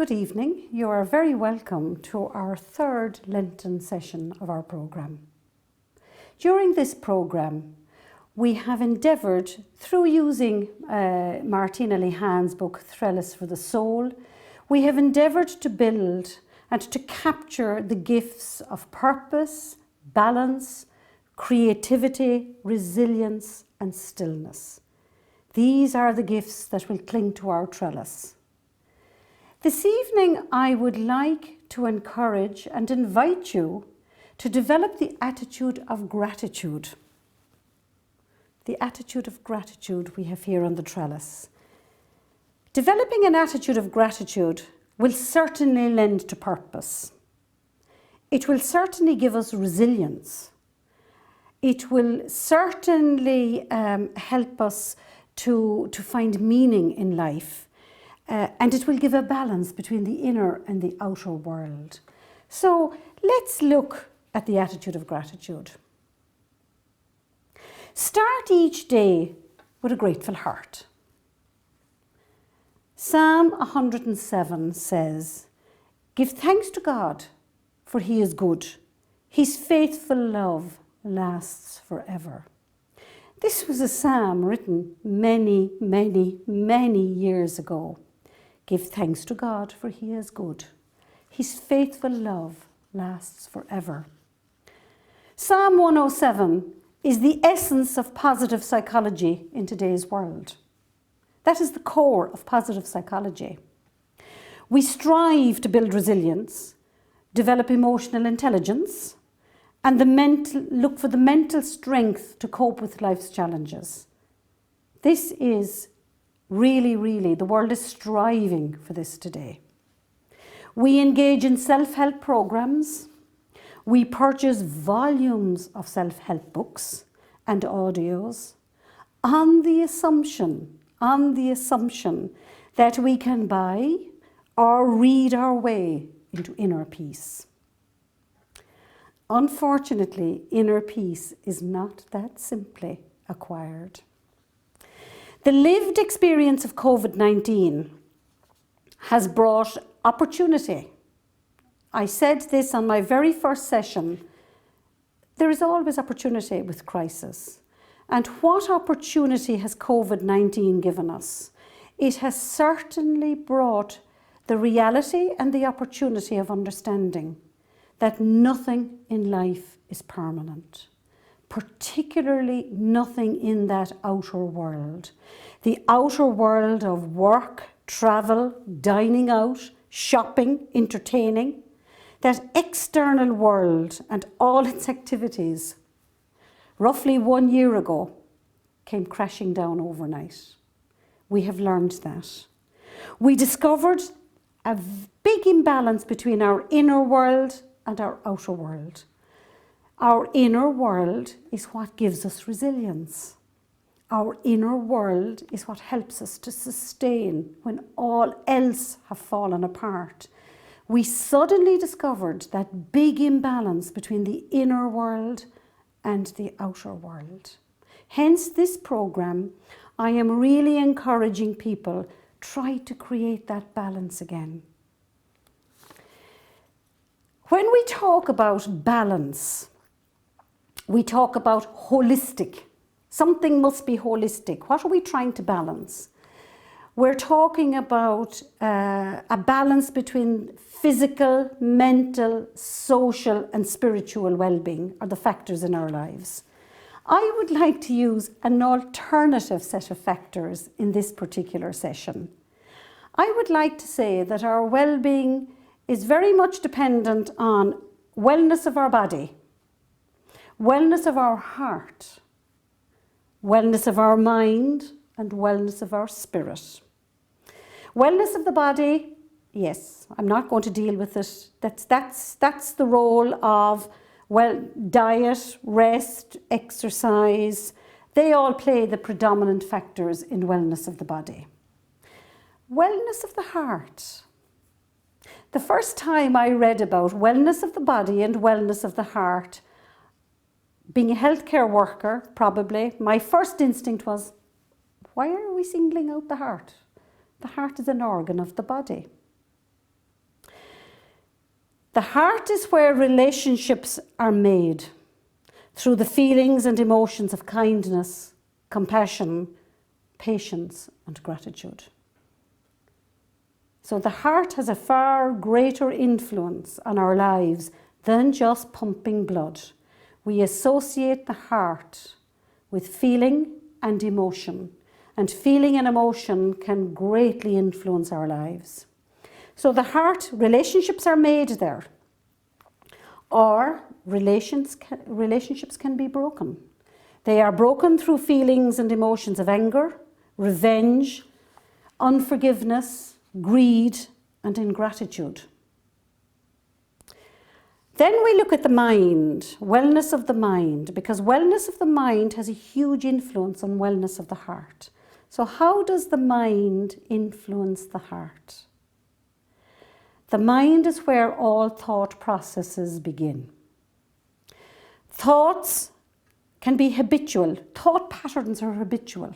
Good evening. You are very welcome to our third Lenten session of our programme. During this programme, we have endeavoured, through using Martina Lehan's book Trellis for the Soul, we have endeavoured to build and to capture the gifts of purpose, balance, creativity, resilience and stillness. These are the gifts that will cling to our trellis. This evening, I would like to encourage and invite you to develop the attitude of gratitude. The attitude of gratitude we have here on the trellis. Developing an attitude of gratitude will certainly lend to purpose. It will certainly give us resilience. It will certainly help us to find meaning in life. And it will give a balance between the inner and the outer world. So let's look at the attitude of gratitude. Start each day with a grateful heart. Psalm 107 says, "Give thanks to God, for He is good. His faithful love lasts forever." This was a psalm written many, many, many years ago. Give thanks to God, for He is good. His faithful love lasts forever. Psalm 107 is the essence of positive psychology in today's world. That is the core of positive psychology. We strive to build resilience, develop emotional intelligence, and look for the mental strength to cope with life's challenges. This is really, the world is striving for this today. We engage in self-help programs. We purchase volumes of self-help books and audios on the assumption that we can buy or read our way into inner peace. Unfortunately, inner peace is not that simply acquired. The lived experience of COVID-19 has brought opportunity. I said this on my very first session. There is always opportunity with crisis. And what opportunity has COVID-19 given us? It has certainly brought the reality and the opportunity of understanding that nothing in life is permanent. Particularly nothing in that outer world. The outer world of work, travel, dining out, shopping, entertaining. That external world and all its activities, roughly 1 year ago, came crashing down overnight. We have learned that. We discovered a big imbalance between our inner world and our outer world. Our inner world is what gives us resilience. Our inner world is what helps us to sustain when all else have fallen apart. We suddenly discovered that big imbalance between the inner world and the outer world. Hence this programme, I am really encouraging people, try to create that balance again. When we talk about balance, we talk about holistic. Something must be holistic. What are we trying to balance? We're talking about a balance between physical, mental, social and spiritual well-being are the factors in our lives. I would like to use an alternative set of factors in this particular session. I would like to say that our well-being is very much dependent on wellness of our body, wellness of our heart, wellness of our mind and wellness of our spirit. Wellness of the body, yes, I'm not going to deal with it. That's the role of diet, rest, exercise. They all play the predominant factors in wellness of the body. Wellness of the heart. The first time I read about wellness of the body and wellness of the heart, being a healthcare worker, probably, my first instinct was, why are we singling out the heart? The heart is an organ of the body. The heart is where relationships are made through the feelings and emotions of kindness, compassion, patience, and gratitude. So the heart has a far greater influence on our lives than just pumping blood. We associate the heart with feeling and emotion, and feeling and emotion can greatly influence our lives. So the heart, relationships are made there, or relationships can be broken. They are broken through feelings and emotions of anger, revenge, unforgiveness, greed, and ingratitude. Then we look at the mind, wellness of the mind, because wellness of the mind has a huge influence on wellness of the heart. So how does the mind influence the heart? The mind is where all thought processes begin. Thoughts can be habitual. Thought patterns are habitual.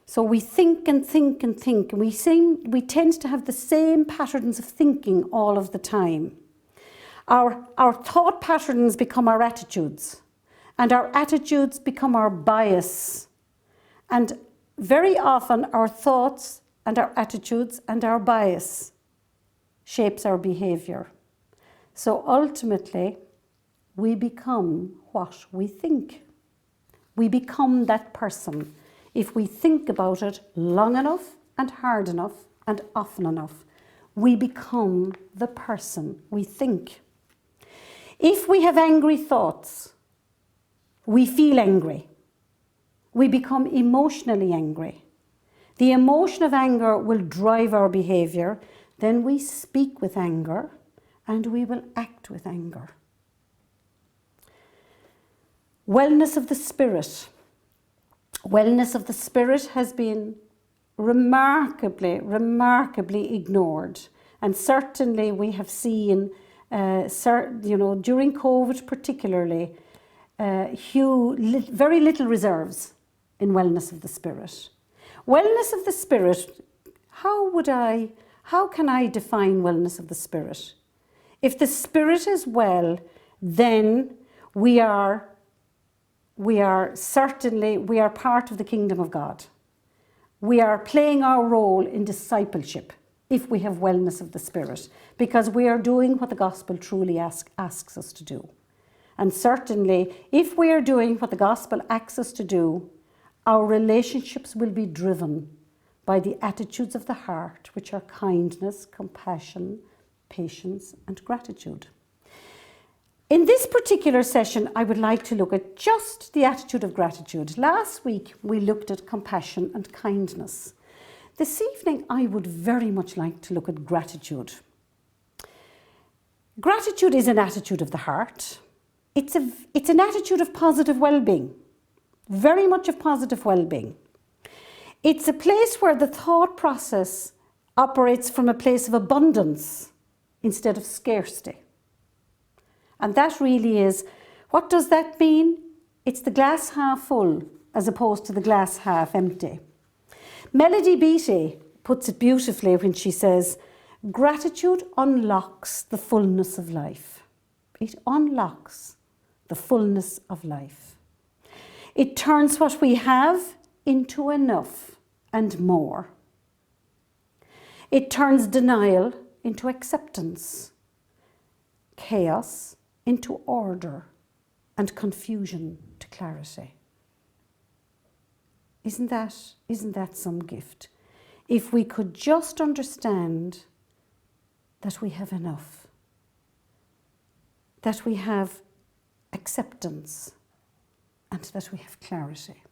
So we think and think and think. We tend to have the same patterns of thinking all of the time. Our thought patterns become our attitudes, and our attitudes become our bias. And very often our thoughts and our attitudes and our bias shapes our behaviour. So ultimately, we become what we think. We become that person if we think about it long enough and hard enough and often enough. We become the person we think. If we have angry thoughts, we feel angry. We become emotionally angry. The emotion of anger will drive our behaviour. Then we speak with anger and we will act with anger. Wellness of the spirit. Wellness of the spirit has been remarkably ignored. And certainly we have seen, during COVID particularly, very little reserves in wellness of the spirit. Wellness of the spirit, how can I define wellness of the spirit? If the spirit is well, then we are part of the kingdom of God. We are playing our role in discipleship if we have wellness of the spirit, because we are doing what the gospel truly asks us to do. And certainly, if we are doing what the gospel asks us to do, our relationships will be driven by the attitudes of the heart, which are kindness, compassion, patience, and gratitude. In this particular session, I would like to look at just the attitude of gratitude. Last week, we looked at compassion and kindness. This evening, I would very much like to look at gratitude. Gratitude is an attitude of the heart. It's an attitude of positive well-being, very much of positive well-being. It's a place where the thought process operates from a place of abundance instead of scarcity. And that really is, what does that mean? It's the glass half full as opposed to the glass half empty. Melody Beattie puts it beautifully when she says, gratitude unlocks the fullness of life. It unlocks the fullness of life. It turns what we have into enough and more. It turns denial into acceptance, chaos into order, and confusion to clarity. Isn't that some gift? If we could just understand that we have enough, that we have acceptance, and that we have clarity.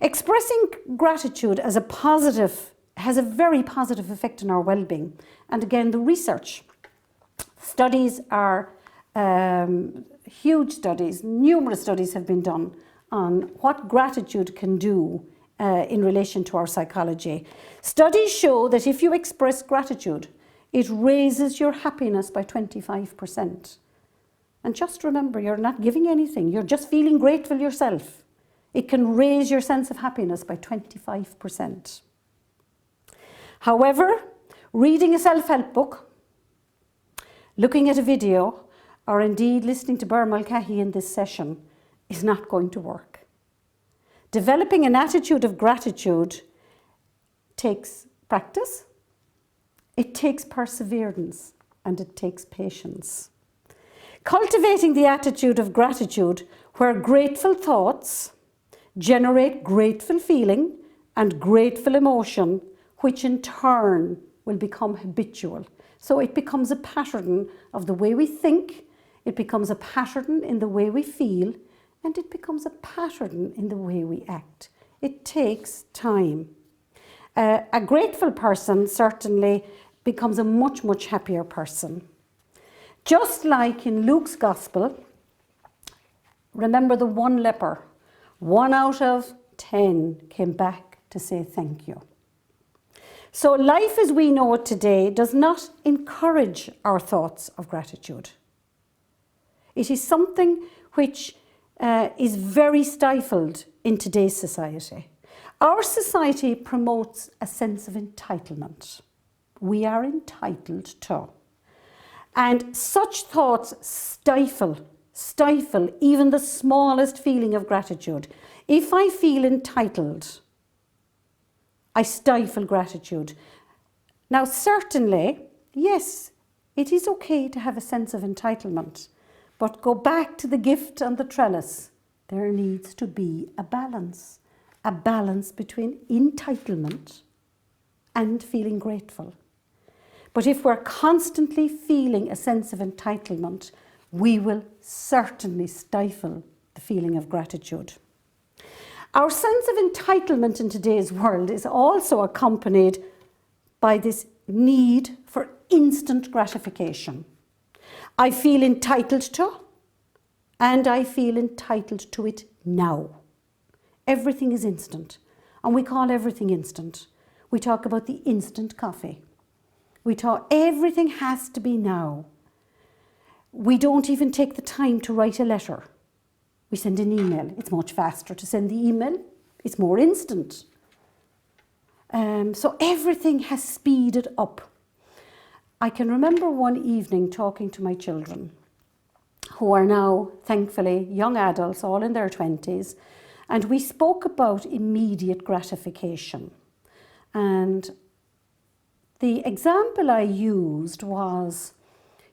Expressing gratitude as a positive has a very positive effect on our well-being. And again, the research studies are huge studies. Numerous studies have been done on what gratitude can do in relation to our psychology. Studies show that if you express gratitude, it raises your happiness by 25%. And just remember, you're not giving anything. You're just feeling grateful yourself. It can raise your sense of happiness by 25%. However, reading a self-help book looking at a video, or indeed listening to Ber Mulcahy in this session is not going to work. Developing an attitude of gratitude takes practice, it takes perseverance, and it takes patience. Cultivating the attitude of gratitude where grateful thoughts generate grateful feeling and grateful emotion, which in turn will become habitual. So it becomes a pattern of the way we think, it becomes a pattern in the way we feel, and it becomes a pattern in the way we act. It takes time. A grateful person certainly becomes a much, much happier person. Just like in Luke's Gospel, remember the one leper, 1 out of 10 came back to say thank you. So life as we know it today does not encourage our thoughts of gratitude. It is something which is very stifled in today's society. Our society promotes a sense of entitlement. We are entitled to. And such thoughts stifle even the smallest feeling of gratitude. If I feel entitled, I stifle gratitude. Now, certainly, yes, it is okay to have a sense of entitlement, but go back to the gift on the trellis. There needs to be a balance between entitlement and feeling grateful. But if we're constantly feeling a sense of entitlement, we will certainly stifle the feeling of gratitude. Our sense of entitlement in today's world is also accompanied by this need for instant gratification. I feel entitled to, and I feel entitled to it now. Everything is instant, and we call everything instant. We talk about the instant coffee. We talk, everything has to be now. We don't even take the time to write a letter. We send an email. It's much faster to send the email. It's more instant. So everything has speeded up. I can remember one evening talking to my children, who are now, thankfully, young adults, all in their 20s, and we spoke about immediate gratification. And the example I used was,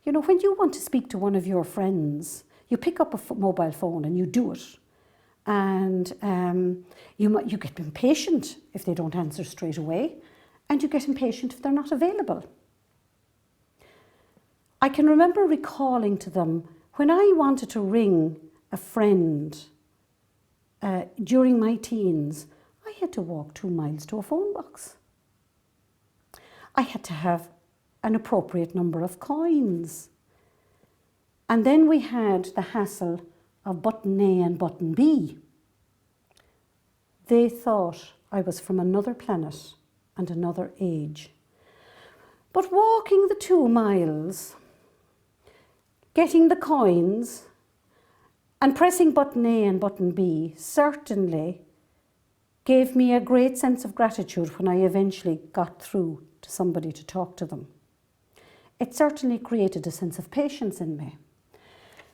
you know, when you want to speak to one of your friends, you pick up a mobile phone and you do it. And you get impatient if they don't answer straight away, and you get impatient if they're not available. I can remember recalling to them when I wanted to ring a friend during my teens, I had to walk 2 miles to a phone box. I had to have an appropriate number of coins. And then we had the hassle of button A and button B. They thought I was from another planet and another age. But walking the 2 miles, getting the coins, and pressing button A and button B certainly gave me a great sense of gratitude when I eventually got through to somebody to talk to them. It certainly created a sense of patience in me.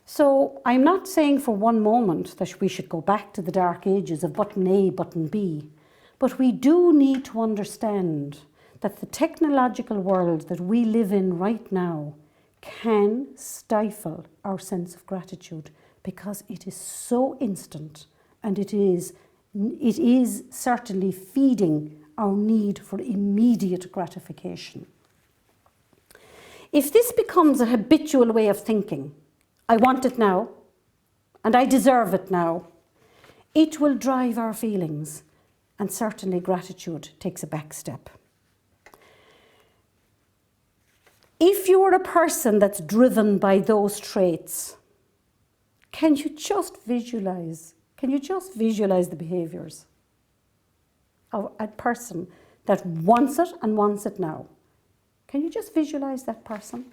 So I'm not saying for one moment that we should go back to the dark ages of button A, button B, but we do need to understand that the technological world that we live in right now can stifle our sense of gratitude because it is so instant, and it is certainly feeding our need for immediate gratification. If this becomes a habitual way of thinking, I want it now, and I deserve it now, it will drive our feelings, and certainly gratitude takes a back step. If you're a person that's driven by those traits, can you just visualize the behaviours of a person that wants it and wants it now? Can you just visualize that person?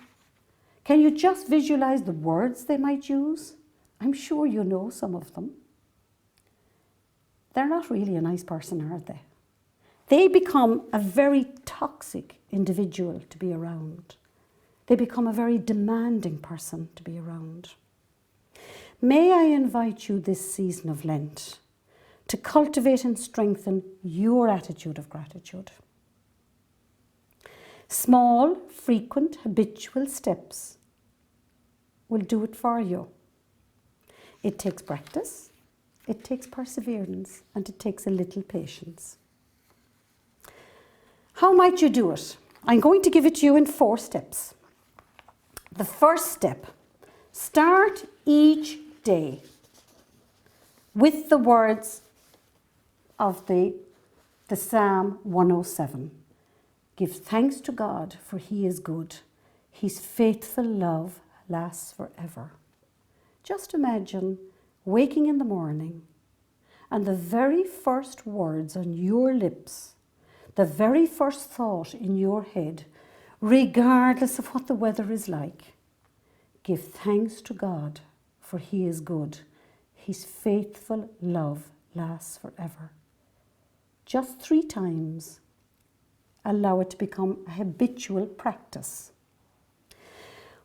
Can you just visualize the words they might use? I'm sure you know some of them. They're not really a nice person, are they? They become a very toxic individual to be around. They become a very demanding person to be around. May I invite you this season of Lent to cultivate and strengthen your attitude of gratitude. Small, frequent, habitual steps will do it for you. It takes practice, it takes perseverance, and it takes a little patience. How might you do it? I'm going to give it to you in 4 steps. The first step, start each day with the words of the Psalm 107. Give thanks to God, for he is good. His faithful love lasts forever. Just imagine waking in the morning and the very first words on your lips, the very first thought in your head, regardless of what the weather is like. Give thanks to God, for he is good. His faithful love lasts forever. Just 3 times. Allow it to become a habitual practice.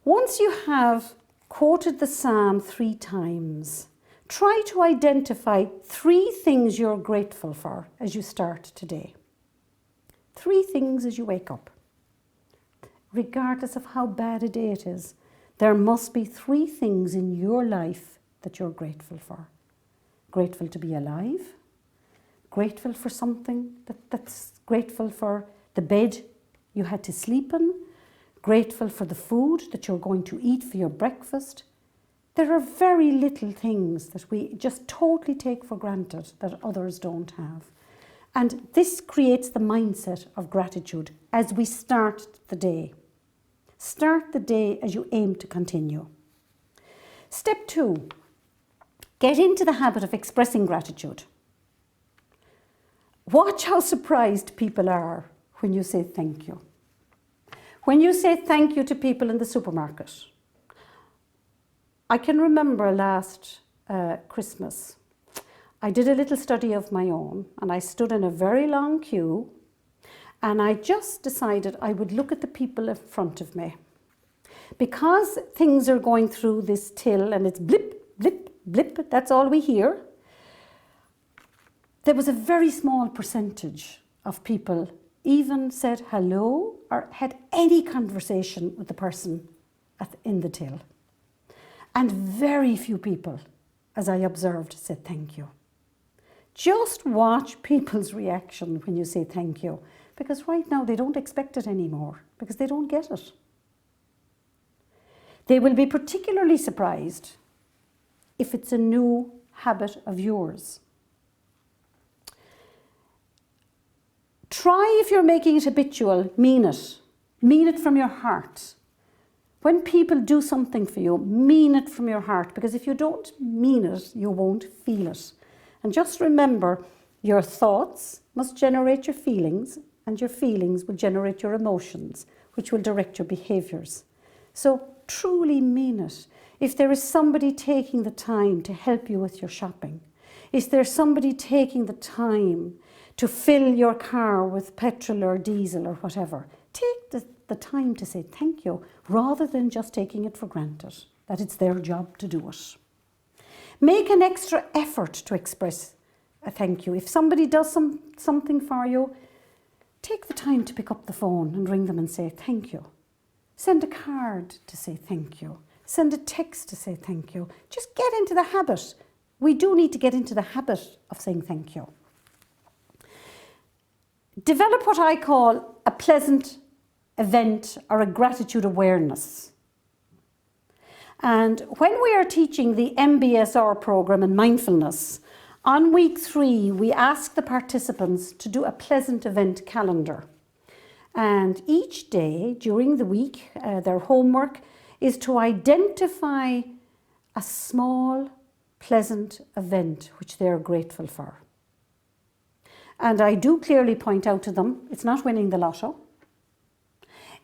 Once you have quoted the psalm 3 times, try to identify 3 things you're grateful for as you start today. 3 things as you wake up. Regardless of how bad a day it is, there must be 3 things in your life that you're grateful for. Grateful to be alive, grateful for something that's grateful for the bed you had to sleep in, grateful for the food that you're going to eat for your breakfast. There are very little things that we just totally take for granted that others don't have. And this creates the mindset of gratitude as we start the day. Start the day as you aim to continue. Step 2, get into the habit of expressing gratitude. Watch how surprised people are when you say thank you. When you say thank you to people in the supermarket. I can remember last Christmas, I did a little study of my own and I stood in a very long queue and I just decided I would look at the people in front of me. Because things are going through this till and it's blip, blip, blip, that's all we hear. There was a very small percentage of people even said hello or had any conversation with the person in the till. And very few people, as I observed, said thank you. Just watch people's reaction when you say thank you, because right now they don't expect it anymore, because they don't get it. They will be particularly surprised if it's a new habit of yours. Try, if you're making it habitual, mean it. Mean it from your heart. When people do something for you, mean it from your heart, because if you don't mean it, you won't feel it. And just remember, your thoughts must generate your feelings, and your feelings will generate your emotions, which will direct your behaviours. So truly mean it. If there is somebody taking the time to help you with your shopping, is there somebody taking the time to fill your car with petrol or diesel or whatever, take the time to say thank you rather than just taking it for granted, that it's their job to do it. Make an extra effort to express a thank you. If somebody does something for you, take the time to pick up the phone and ring them and say thank you. Send a card to say thank you. Send a text to say thank you. Just get into the habit. We do need to get into the habit of saying thank you. Develop what I call a pleasant event or a gratitude awareness. And when we are teaching the MBSR program in mindfulness, on week 3, we ask the participants to do a pleasant event calendar. And each day during the week, their homework is to identify a small, pleasant event which they're grateful for. And I do clearly point out to them, it's not winning the lotto.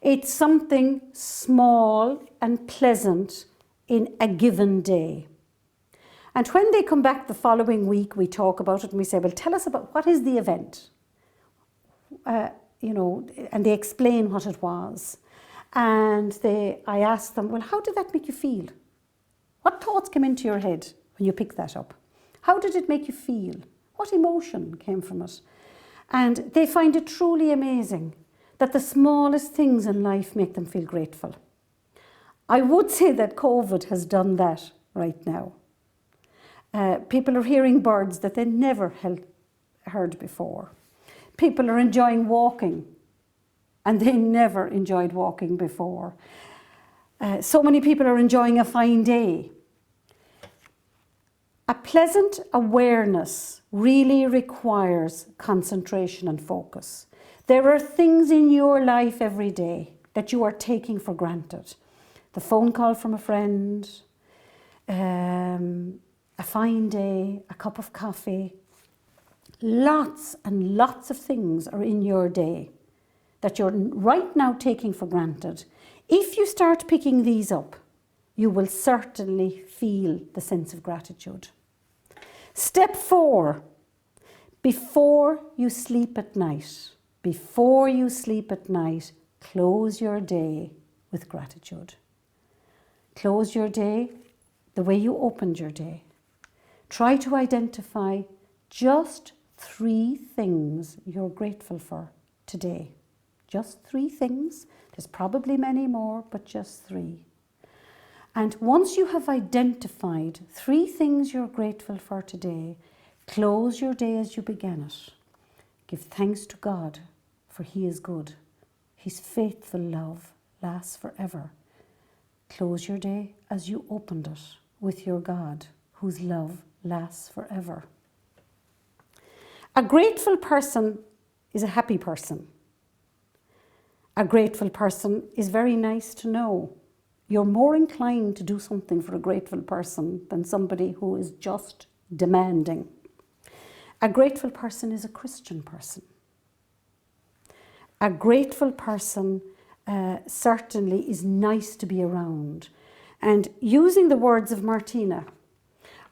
It's something small and pleasant in a given day. And when they come back the following week, we talk about it and we say, well, tell us about what is the event? And they explain what it was. And I asked them, well, how did that make you feel? What thoughts came into your head when you picked that up? How did it make you feel? What emotion came from it? And they find it truly amazing that the smallest things in life make them feel grateful. I would say that COVID has done that right now. People are hearing birds that they never heard before. People are enjoying walking, and they never enjoyed walking before. So many people are enjoying a fine day. A pleasant awareness really requires concentration and focus. There are things in your life every day that you are taking for granted. The phone call from a friend, a fine day, a cup of coffee. Lots and lots of things are in your day that you're right now taking for granted. If you start picking these up, you will certainly feel the sense of gratitude. Step 4, before you sleep at night, close your day with gratitude. Close your day the way you opened your day. Try to identify just 3 things you're grateful for today. Just 3 things. There's probably many more, but just 3. And once you have identified 3 things you're grateful for today, close your day as you began it. Give thanks to God, for He is good. His faithful love lasts forever. Close your day as you opened it with your God, whose love lasts forever. A grateful person is a happy person. A grateful person is very nice to know. You're more inclined to do something for a grateful person than somebody who is just demanding. A grateful person is a Christian person. A grateful person certainly is nice to be around. And using the words of Martina,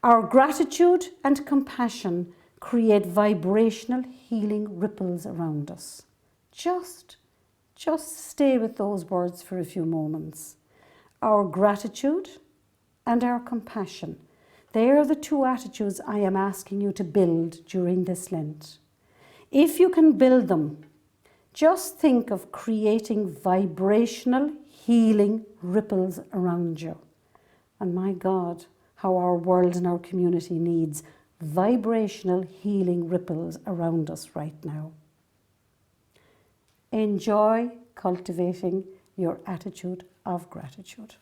our gratitude and compassion create vibrational healing ripples around us. Just stay with those words for a few moments. Our gratitude and our compassion, they are the 2 attitudes I am asking you to build during this Lent. If you can build them, just think of creating vibrational healing ripples around you. And my God, how our world and our community needs vibrational healing ripples around us right now. Enjoy cultivating your attitude of gratitude.